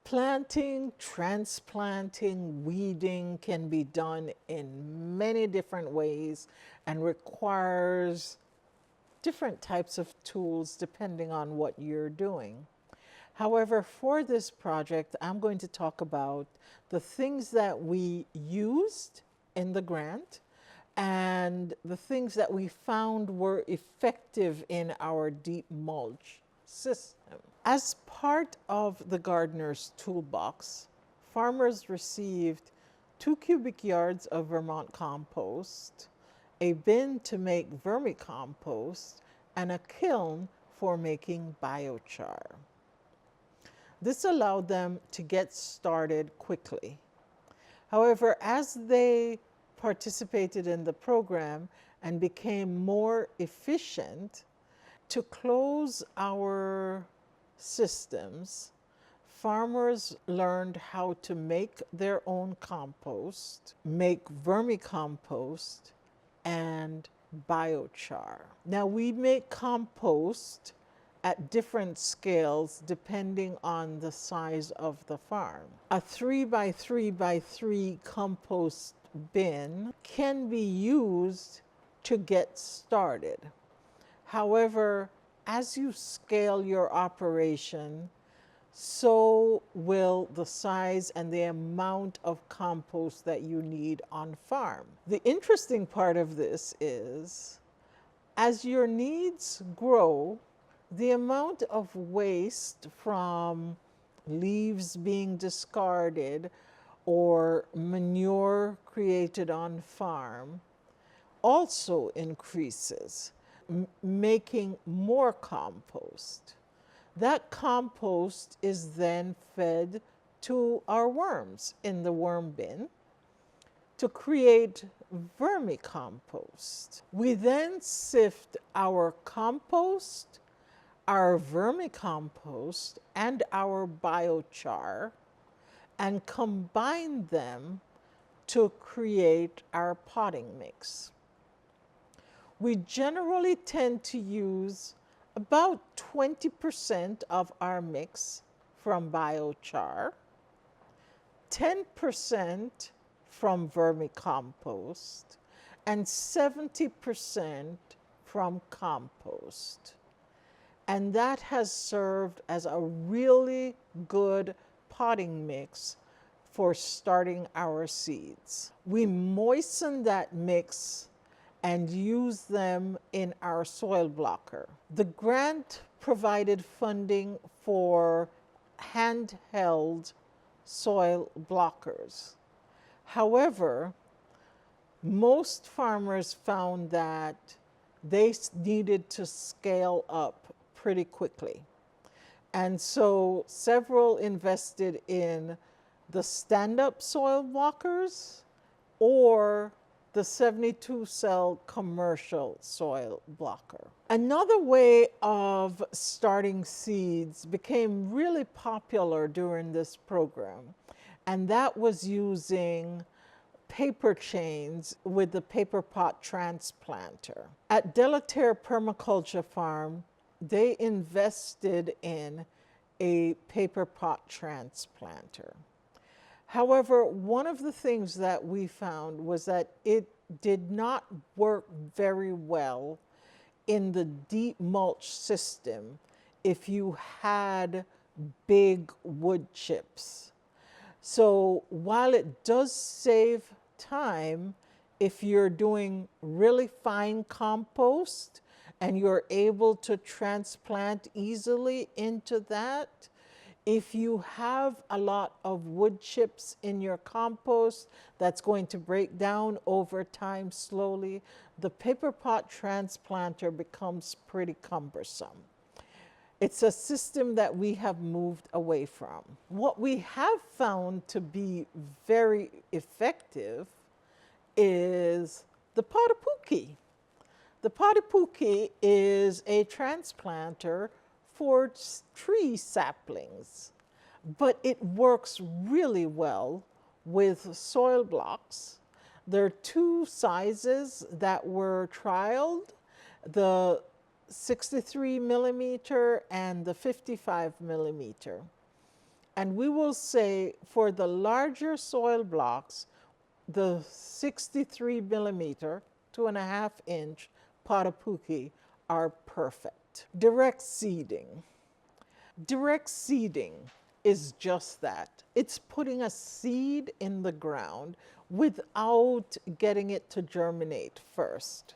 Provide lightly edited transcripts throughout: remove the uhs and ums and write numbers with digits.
Planting, transplanting, weeding can be done in many different ways and requires different types of tools depending on what you're doing. However, for this project, I'm going to talk about the things that we used in the grant and the things that we found were effective in our deep mulch system. As part of the gardener's toolbox, farmers received 2 cubic yards of Vermont compost, a bin to make vermicompost, and a kiln for making biochar. This allowed them to get started quickly. However, as they participated in the program and became more efficient, to close our systems, farmers learned how to make their own compost, make vermicompost, and biochar. Now, we make compost at different scales depending on the size of the farm. A 3 by 3 by 3 compost bin can be used to get started. However, as you scale your operation, so will the size and the amount of compost that you need on farm. The interesting part of this is, as your needs grow, the amount of waste from leaves being discarded or manure created on farm also increases, making more compost. That compost is then fed to our worms in the worm bin to create vermicompost. We then sift our compost, our vermicompost, and our biochar and combine them to create our potting mix. We generally tend to use about 20% of our mix from biochar, 10% from vermicompost, and 70% from compost. And that has served as a really good potting mix for starting our seeds. We moisten that mix and use them in our soil blocker. The grant provided funding for handheld soil blockers. However, most farmers found that they needed to scale up pretty quickly. And so several invested in the stand-up soil blockers or the 72-cell commercial soil blocker. Another way of starting seeds became really popular during this program, and that was using paper chains with the Paperpot transplanter. At Delaware Permaculture Farm, they invested in a Paperpot transplanter. However, one of the things that we found was that it did not work very well in the deep mulch system if you had big wood chips. So while it does save time, if you're doing really fine compost and you're able to transplant easily into that, if you have a lot of wood chips in your compost that's going to break down over time slowly, the Paperpot transplanter becomes pretty cumbersome. It's a system that we have moved away from. What we have found to be very effective is the Potiputki. The Potiputki is a transplanter for tree saplings, but it works really well with soil blocks. There are 2 sizes that were trialed, the 63 millimeter and the 55 millimeter. And we will say for the larger soil blocks, the 63 millimeter, 2.5 inch Potiputki are perfect. Direct seeding. Direct seeding is just that. It's putting a seed in the ground without getting it to germinate first.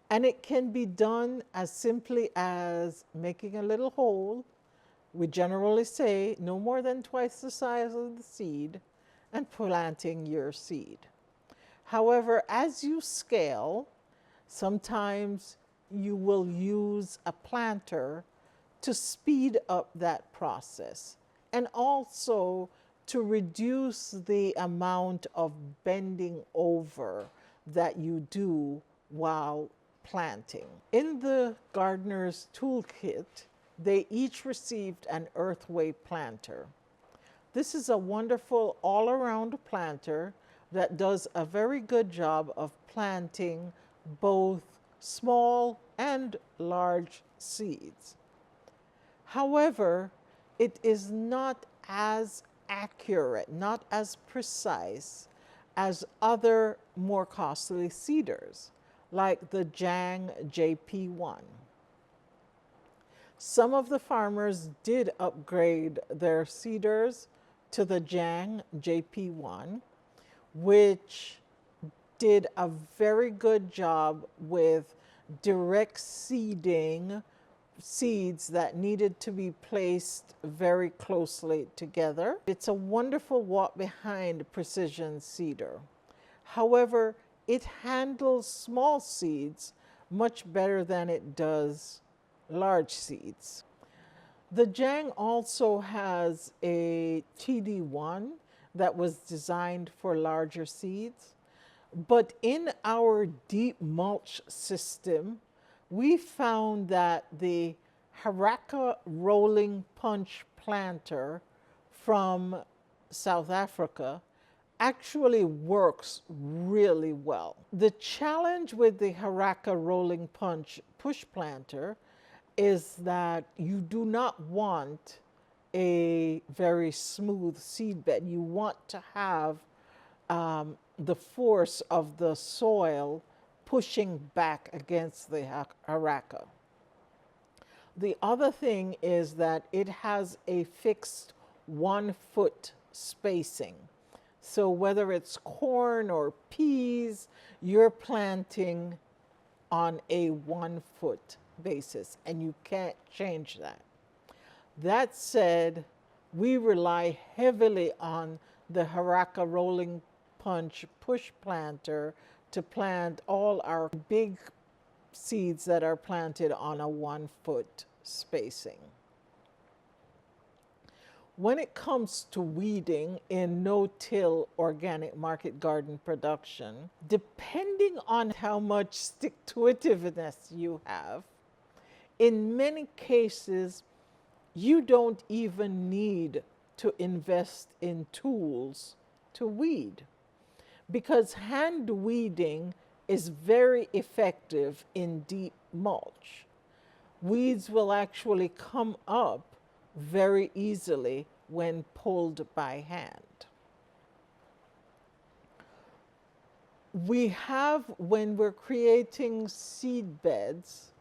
And it can be done as simply as making a little hole. We generally say no more than twice the size of the seed, and planting your seed. However, as you scale, sometimes you will use a planter to speed up that process and also to reduce the amount of bending over that you do while planting. In the gardener's toolkit, they each received an Earthway planter. This is a wonderful all-around planter that does a very good job of planting both small and large seeds. However, it is not as accurate, not as precise as other more costly seeders, like the Jang JP1. Some of the farmers did upgrade their seeders to the Jang JP1, which did a very good job with direct seeding seeds that needed to be placed very closely together. It's a wonderful walk behind precision seeder. However, it handles small seeds much better than it does large seeds. The Jang also has a TD1 that was designed for larger seeds. But in our deep mulch system, we found that the Haraka rolling punch planter from South Africa actually works really well. The challenge with the Haraka rolling punch push planter is that you do not want a very smooth seed bed. You want to have the force of the soil pushing back against the Haraka. The other thing is that it has a fixed 1 foot spacing. So whether it's corn or peas, you're planting on a 1 foot basis, and you can't change that. That said, we rely heavily on the Haraka rolling punch push planter to plant all our big seeds that are planted on a 1 foot spacing. When it comes to weeding in no-till organic market garden production, depending on how much stick-to-itiveness you have, in many cases, you don't even need to invest in tools to weed, because hand weeding is very effective in deep mulch. Weeds will actually come up very easily when pulled by hand. We have, when we're creating seed beds,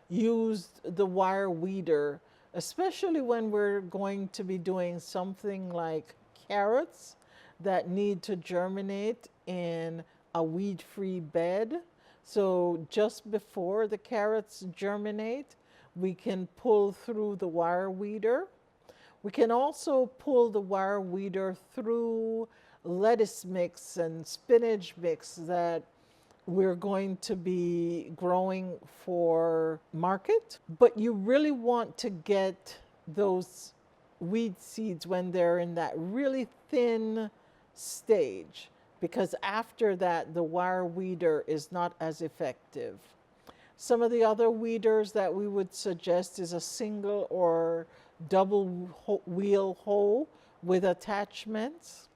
used the wire weeder, especially when we're going to be doing something like carrots that need to germinate in a weed-free bed. So just before the carrots germinate, we can pull through the wire weeder. We can also pull the wire weeder through lettuce mix and spinach mix that we're going to be growing for market. But you really want to get those weed seeds when they're in that really thin stage, because after that, the wire weeder is not as effective. Some of the other weeders that we would suggest is a single or double wheel hoe with attachments.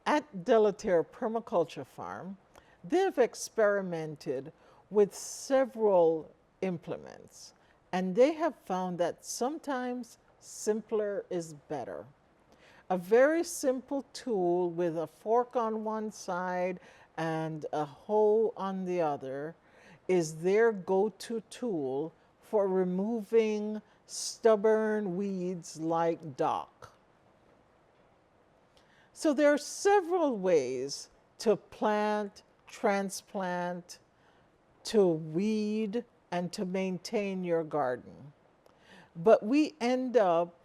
At Delaterre Permaculture Farm, they've experimented with several implements, and they have found that sometimes simpler is better. A very simple tool with a fork on one side and a hoe on the other is their go-to tool for removing stubborn weeds like dock. So there are several ways to plant, transplant, to weed, and to maintain your garden. But we end up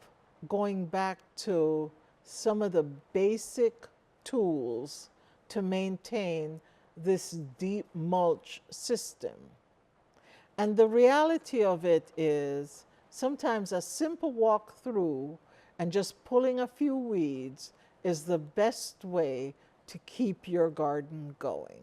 going back to some of the basic tools to maintain this deep mulch system. And the reality of it is sometimes a simple walk through and just pulling a few weeds is the best way to keep your garden going.